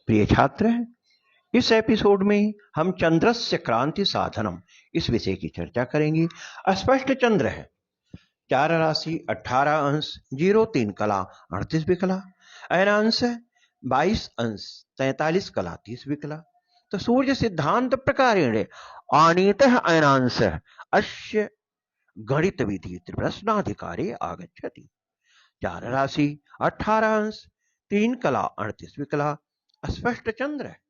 प्रिय छात्र, इस एपिसोड में हम चंद्रस्य क्रांति साधनम इस विषय की चर्चा करेंगे। अस्पष्ट चंद्र है, 4 राशि 18 अंश 03 कला 38 विकला, अयनांश है 22 अंश 43 कला 30 विकला। तो सूर्य सिद्धांत प्रकारेण आनीतः अयनांश अस्य गणित विधि प्रश्नाधिकारे आगच्छति। 4 राशि 18 अंश 3 कला 38 विकला अस्पष्ट चंद्र है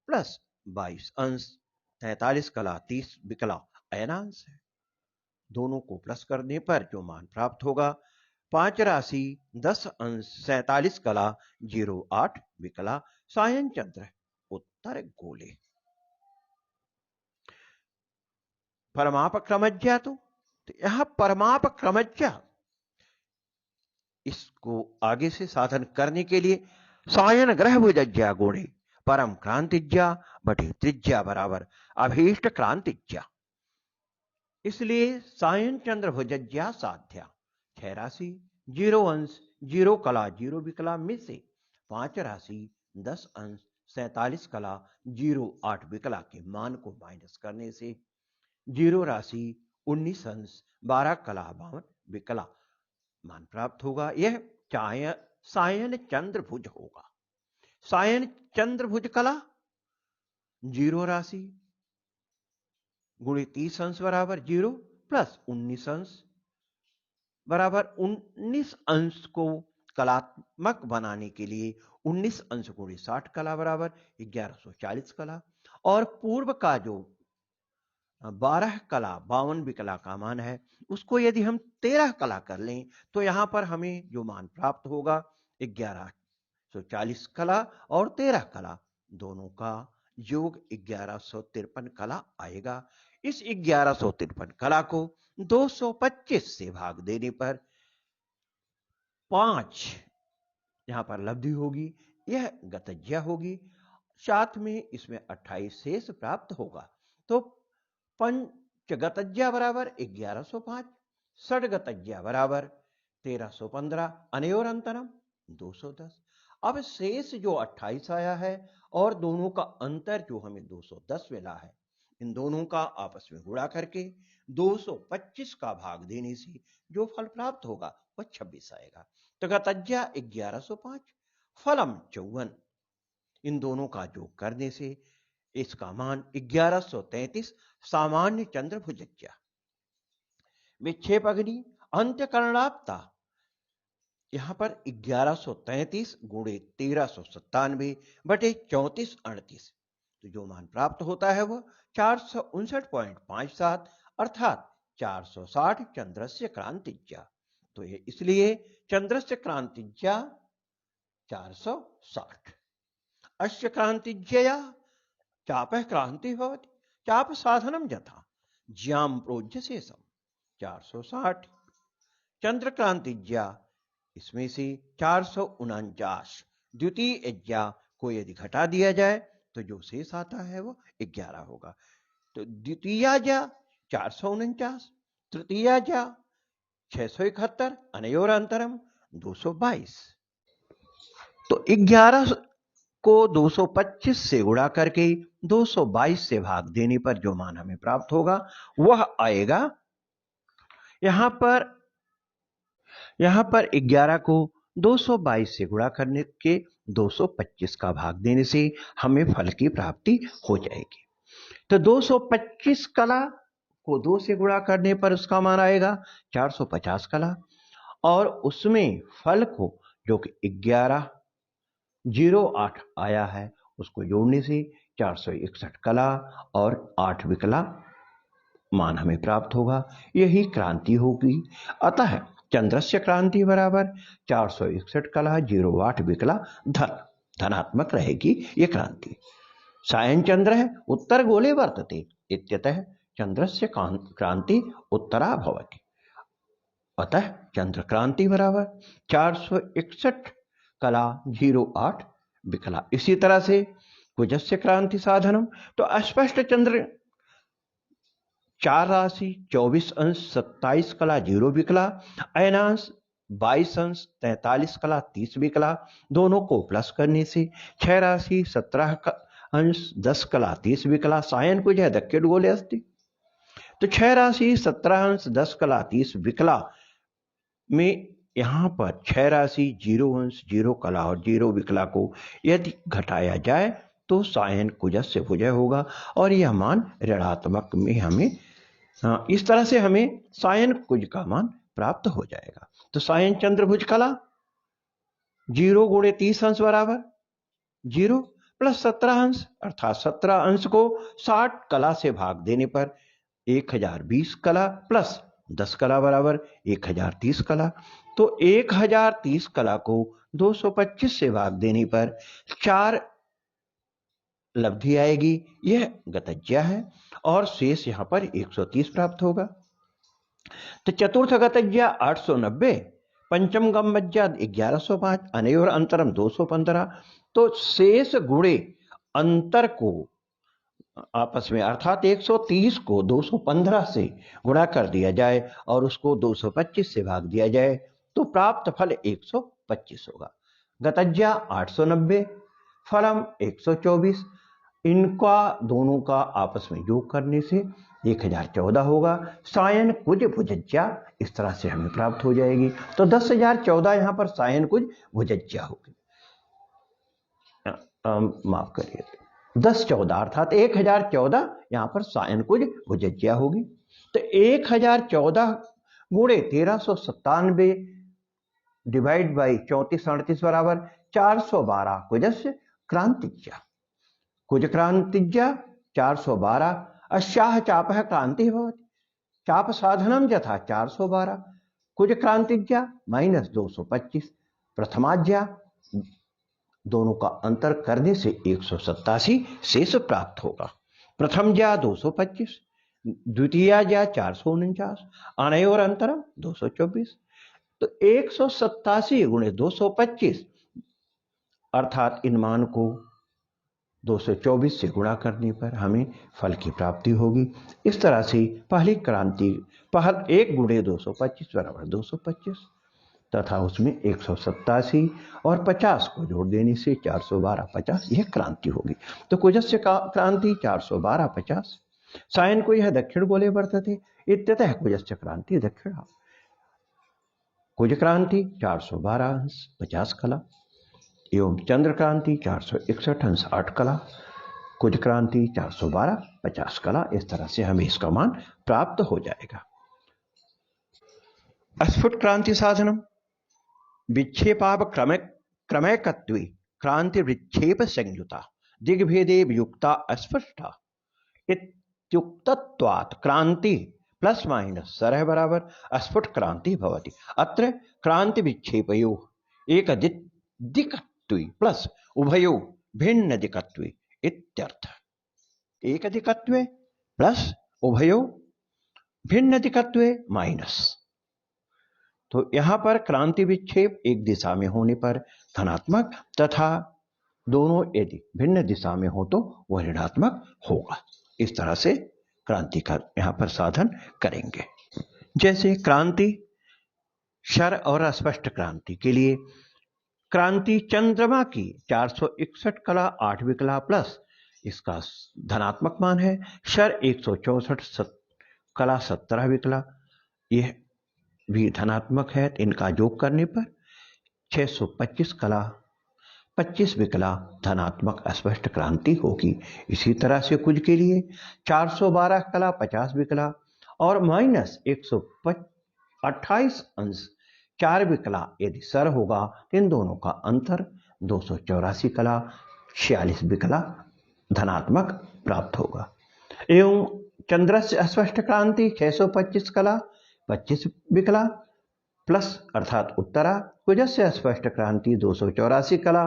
प्लस 22 अंश 43 कला 30 विकला अयनांश है। दोनों को प्लस करने पर जो मान प्राप्त होगा 5 राशि 10 अंश 47 कला 08 विकला सायन चंद्र उत्तर गोले। परमाप क्रमज्ञा तो यह परमाप क्रमज्ञा, इसको आगे से साधन करने के लिए सायन ग्रह भुजज्ञा गुणे परम क्रांतिज्ञा बटे त्रिज्या बराबर अभीष्ट क्रांतिज्ञा, इसलिए सायन चंद्र भुजज्ञा साध्या 6 राशि 0 अंश 0 कला 0 विकला में से 5 राशि 10 अंश 47 कला 08 विकला के मान को माइनस करने से 0 राशि 19 अंश 12 कला 52 विकला मान प्राप्त होगा। यह सायन चंद्रभुज होगा। सायन चंद्रभुज कला 0 राशि गुणे 30 अंश बराबर 0 प्लस 19 अंश बराबर 19 अंश को कलात्मक बनाने के लिए 19 अंश गुणे 60 कला बराबर 1140 कला, और पूर्व का जो 12 कला 52 विकला का मान है उसको यदि हम 13 कला कर लें तो यहां पर हमें जो मान प्राप्त होगा 1140 कला और 13 कला दोनों का योग 1153 कला आएगा। इस 1153 कला को 225 से भाग देने पर 5 यहां पर लब्धि होगी, यह गतज्या होगी, साथ में इसमें 28 शेष प्राप्त होगा। तो पंचगतज्या बराबर 1105, षडगतज्या बराबर 1315, अनयोर अंतरम 210। अब शेष जो 28 आया है और दोनों का अंतर जो हमें 210 मिला है, इन दोनों का आपस में गुणा करके 225 का भाग देने से जो फल प्राप्त होगा वह 26 आएगा। तो गतज्या 1105, फलम 54, इन दोनों का योग करने से इसका मान 1133 सामान्य चंद्रभुजज्या। विक्षेप अग्नि अंत्यकरणाप्ता, यहां पर 1133 गुणे 1397 बटे 3438, तो जो मान प्राप्त होता है वह 459.57 अर्थात 460 चंद्रस्य क्रांतिज्या। तो ये इसलिए चंद्रस्य क्रांतिज्या 460। अस्य क्रांतिज्यया चाप क्रांति भवति, चाप साधनम यथा ज्याम प्रोज्य शेषम 460 चंद्र क्रांतिज्या, इसमें से 449 द्वितीय ज्या को यदि घटा दिया जाए तो जो शेष आता है वो 11 होगा। तो द्वितीय ज्या 449, तृतीय ज्या 671, अनयोर अंतरम 222। तो 11 को 225 से गुणा करके 222 से भाग देने पर जो मान हमें प्राप्त होगा वह आएगा, यहां पर 11 को 222 से गुणा करने के 225 का भाग देने से हमें फल की प्राप्ति हो जाएगी। तो 225 कला को 2 से गुणा करने पर उसका मान आएगा 450 कला, और उसमें फल को जो कि 1108 आया है उसको जोड़ने से 461 कला और 8 विकला मान हमें प्राप्त होगा। यही क्रांति होगी। अतः चंद्रस्य क्रांति बराबर 461 कला 08 विकला धनात्मक रहेगी ये क्रांति। सायन चंद्र है उत्तर गोले वर्तते इत्यतः चंद्रस्य क्रांति उत्तरा भवति, अतः चंद्र क्रांति बराबर 461 कला 08 विकला। इसी तरह से कुजस्य क्रांति साधनम, तो अस्पष्ट चंद्र 4 राशि 24 अंश 27 कला 0 विकला, अयनांश 22 अंश 43 कला 30 विकला, दोनों को प्लस करने से 6 राशि 17 अंश 10 कला 30 विकला सायन कुछ है दक्षिण गोले अस्ति। तो 6 राशि 17 अंश 10 कला 30 विकला में यहां पर 6 राशि 0 अंश 0 कला और 0 विकला को यदि घटाया जाए तो सायन कुजस्य भुजय होगा और यह मान ऋणात्मक में हमें इस तरह से हमें सायन कुज का मान प्राप्त हो जाएगा। तो सायन चंद्रभुज कला 0 गुणे 30 अंश बराबर 0 प्लस 17 अंश अर्थात 17 अंश को 60 कला से भाग देने पर 1020 कला प्लस 10 कला बराबर 1030 कला। तो 1030 कला को 225 से भाग देने पर 4 लब्धि आएगी, यह गतज्या है और शेष यहां पर 130 प्राप्त होगा। तो चतुर्थ गतज्या 890, पंचम गमज्या 1105, अनयोर अंतरम 215। तो शेष गुणे अंतर को आपस में अर्थात 130 को 215 से गुणा कर दिया जाए और उसको 225 से भाग दिया जाए तो प्राप्त फल 125 होगा। गतज्या 890, फलम 124, इनका दोनों का आपस में योग करने से 1014 होगा। सायन कुज भुजज्या इस तरह से हमें प्राप्त हो जाएगी। तो 10,014 यहां पर सायन कुज भुजज्या होगी। माफ करिए 1014 अर्थात 1014 यहां पर सायन कुज भुजज्या होगी। तो 1014 गुणे 1397 डिवाइड बाई 3438 बराबर 412 कुजस्य क्रांतिज्या। कुज क्रांतिज्या 412 अस्याह चाप क्रांति भवति चाप साधनम यथा 412 कुज क्रांतिज्या माइनस 225 प्रथमाज्या दोनों का अंतर करने से 187 शेष प्राप्त होगा। प्रथम ज्या 225, द्वितीय ज्या 449, अनयोर अंतरम 224। तो 187 गुणे 225 अर्थात इन मान को 224 से गुणा करने पर हमें फल की प्राप्ति होगी। इस तरह से पहली क्रांति पहल 1 गुणे 225 बराबर 225 तथा उसमें 187 और 50 को जोड़ देने से 412 50 यह क्रांति होगी। तो कुजस्य क्रांति 412 50 सायन को यह दक्षिण गोले वर्तते इत्यतः कुजस्य क्रांति दक्षिणा। कुज क्रांति 412 अंश 50 कला एवं चंद्र क्रांति 461 अंश 8 कला, कुज क्रांति 412 50 कला। इस तरह से हमें इसका मान प्राप्त हो जाएगा। अस्फुट क्रांति साधनम विक्षेपाव क्रमैकत्वे क्रांति विक्षेप संयुता दिग्भेदे वियुक्ता अस्पष्टा इत्युक्तत्वात् क्रांति प्लस माइनस सरह बराबर अस्फुट क्रांति भवति। अत्र क्रांति विक्षेपयोः एकदिक्त्वे प्लस उभयोः भिन्न दिक्त्वे इत्यर्थ। एकदिक्त्वे प्लस उभयोः भिन्न दिक्त्वे माइनस। तो यहां पर क्रांति विक्षेप एक दिशा में होने पर धनात्मक तथा दोनों यदि भिन्न दिशा में हो तो वह ऋणात्मक होगा। इस तरह से क्रांति का यहां पर साधन करेंगे। जैसे क्रांति शर और अस्पष्ट क्रांति के लिए क्रांति चंद्रमा की 461 कला 8 विकला प्लस इसका धनात्मक मान है। शर 164 कला 17 विकला यह भी धनात्मक है। इनका योग करने पर 625 कला 25 विकला धनात्मक अस्पष्ट क्रांति होगी। इसी तरह से कुछ के लिए 412 कला 50 विकला और माइनस 128 अंश 4 विकला यदि सर होगा इन दोनों का अंतर 284 कला 46 विकला धनात्मक प्राप्त होगा। एवं चंद्र से अस्पष्ट क्रांति 625 कला 25 विकला प्लस अर्थात उत्तरा। कुजस्य स्पष्ट क्रांति 284 कला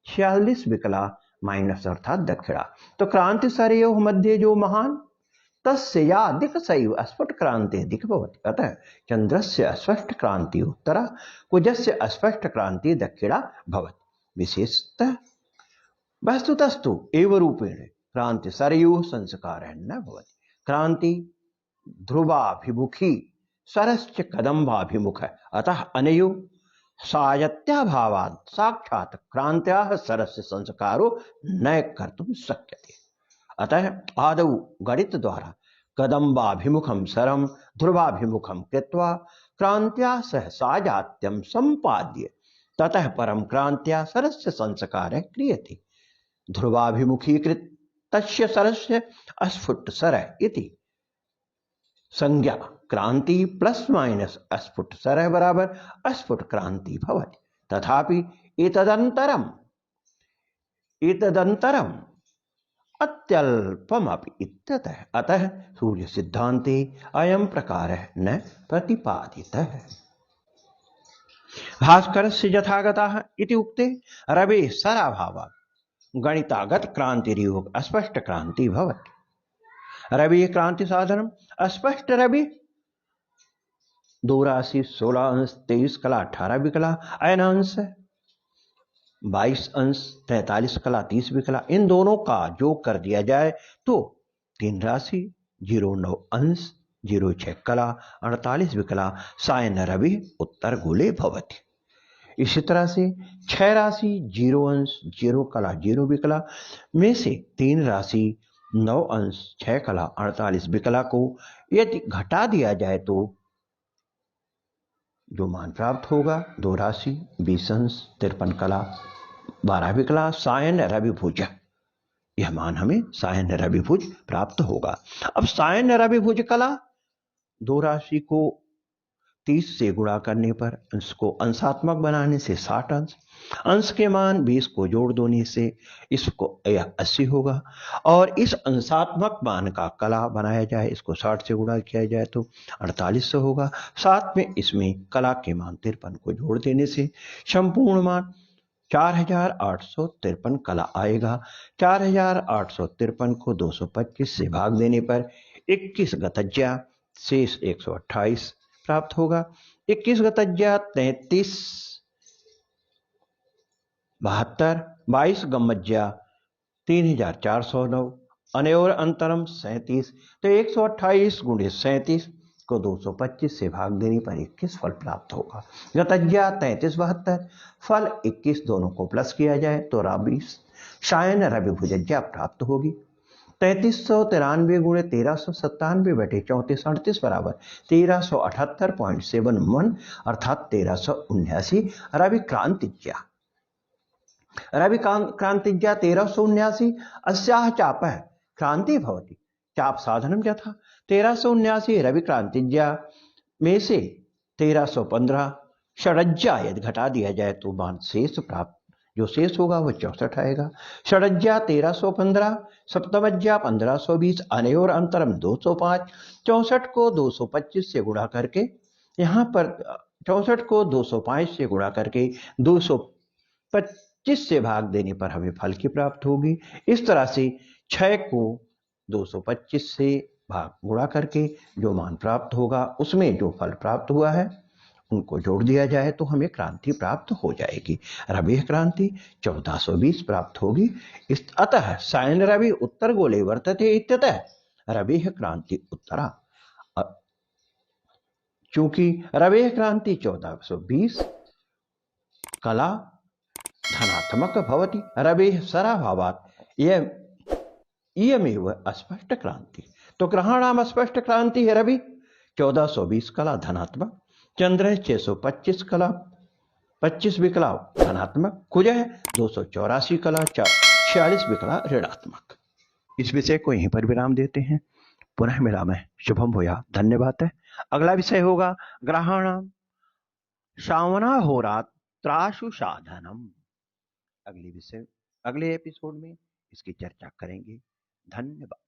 46 विकला माइनस अर्थात दक्षिणा। तो क्रांति सरयोः मध्ये जो महान तस्य या दिक् सैव स्फुट क्रांति दिक् भवति। अतः चंद्रस्य स्पष्ट क्रांति उत्तरा कुजस्य स्पष्ट क्रांति दक्षिणा भवति। विशेषतः वस्तुतस्तु एव रूपेण क्रांति सरयोः संस्कारः न भवति। क्रांति ध्रुवाभिमुखी सरश्च कदम्बाभिमुख अतः अनयो सायत्याभावात् साक्षात् क्रांत्याः सरस्य संस्कारो न कर्तुं शक्यते। अतः आदौ गणित द्वारा कदम्बाभिमुखं सरं ध्रुवाभिमुखं कृत्वा क्रांत्या सह साजात्यं संपाद्य ततः परं क्रांत्या सरस्य संस्कारः क्रियते। ध्रुवाभिमुखीकृत तस्य सरस्य अस्फुट सरः इति संज्ञा क्रांति प्लस माइनस अस्फुट सरः बराबर अस्फुट क्रांति भवति। तथापि एतदन्तरम् अत्यल्पमपि इत्यतः अतः सूर्य सिद्धान्ते अयं प्रकारः न प्रतिपादितः। भास्करस्य यथागतः इति उक्ते रवेः सराभावात् गणितागत क्रांतिर्योग अस्पष्ट क्रांति भवति। रवि क्रांति साधनम अस्पष्ट रवि 2 राशि 16 अंश 23 कला 18 विकला अयन अंश 22 अंश 43 कला 30 विकला, इन दोनों का योग कर दिया जाए तो 3 राशि 09 अंश 06 कला 48 विकला सायन रवि उत्तर गोले भवति। इसी तरह से 6 राशि 0 अंश 0 कला 0 विकला में से 3 राशि 9 अंश 6 कला 48 विकला को यदि घटा दिया जाए तो जो मान प्राप्त होगा 2 राशि 20 अंश 53 कला 12 विकला सायन रविभुज, यह मान हमें सायन रविभुज प्राप्त होगा। अब सायन रविभुज कला 2 राशि को 30 से गुणा करने पर अंश को अंशात्मक बनाने से 60 अंश, अंश के मान 20 को जोड़ देने से इसको यह 80 होगा और इस अंशात्मक मान का कला बनाया जाए, इसको 60 से गुणा किया जाए तो 4800 होगा। साथ में इसमें कला के मान 53 को जोड़ देने से संपूर्ण मान 4853 कला आएगा। 4853 को 225 से भाग देने पर 21 गतज्या शेष 128 प्राप्त होगा। 21 गतज्या 33 72 22 गम्मज्या 3409 अनयोर अंतरम 37, तो 128 गुणे 37 को 225 से भाग देने पर 21 फल प्राप्त होगा। गतज्या 33 72 फल 21 दोनों को प्लस किया जाए तो 22 सायन रविभुजज्या प्राप्त होगी। 3393 गुणे 1397 बटे 3438 बराबर 1378.71 अर्थात 1379 रवि क्रांतिज्या। रवि क्रांतिज्या 1379 अस्याः चापः क्रांति भवति। चाप साधनम यथा 1379 रवि क्रांतिज्या में से 1315 षडज्या यदि घटा दिया जाए तो मान शेष प्राप्त, जो शेष होगा वह 64 आएगा। षडज्या 1315 सप्तमज्या 1520 अनयोर अंतरम 205, 64 को 225 से गुणा करके यहाँ पर 64 को 205 से गुणा करके 225 से भाग देने पर हमें फल की प्राप्त होगी। इस तरह से 6 को 225 से भाग गुणा करके जो मान प्राप्त होगा उसमें जो फल प्राप्त हुआ है उनको जोड़ दिया जाए तो हमें क्रांति प्राप्त हो जाएगी। रवि क्रांति 1420 प्राप्त होगी। अतः सायन रवि उत्तर गोले वर्तते इत्यतः रवि क्रांति उत्तरा। चूंकि रवि क्रांति 1420 कला धनात्मक भवति, रवि सराभावात् इयमेव अस्पष्ट क्रांति। तो ग्रहाणाम अस्पष्ट क्रांति है रवि 1420 कला धनात्मक, चंद्र 625 कला 25 विकला धनात्मक, कुज है 284 कला 46 विकला ऋणात्मक। इस विषय को यहीं पर विराम देते हैं। पुनः मिलामः। शुभम भूया। धन्यवाद है। अगला विषय होगा ग्रहाणाम श्रावणाहोरात्राशु साधनम। अगले एपिसोड में इसकी चर्चा करेंगे। धन्यवाद।